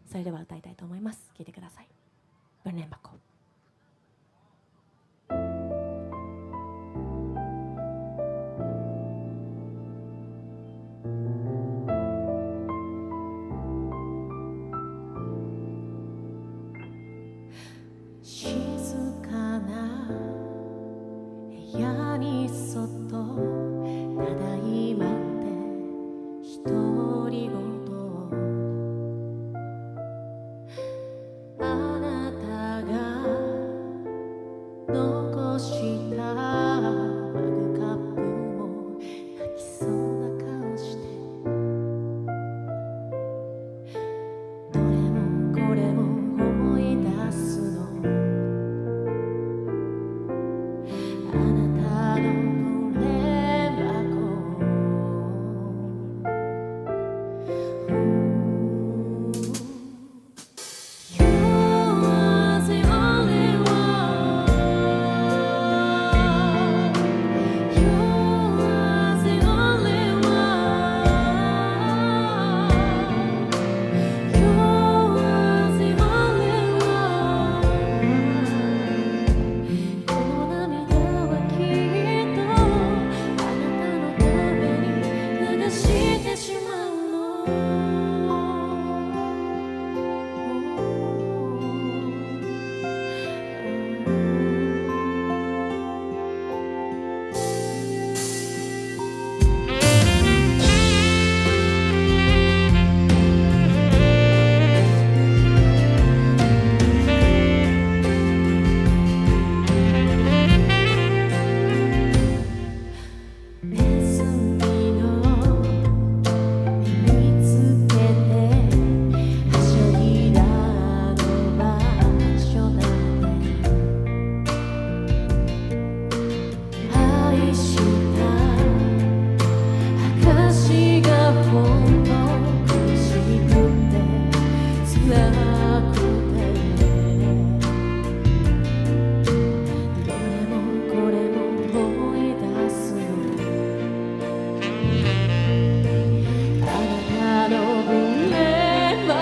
それでは歌いたいと思います。聴いてください。分蓮箱。静かな部屋にそっとただいまって独り言をあなたが残したマグカップも泣きそうな顔してどれもこれも思い出すのあなたの分蓮箱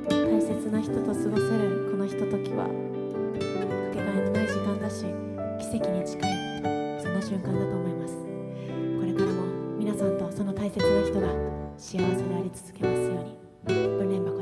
大切な人と過ごせるこのひとときはかけがえのない時間だし奇跡に近いそんな瞬間だと思います。これからも皆さんとその大切な人が幸せであり続けますように。分蓮箱。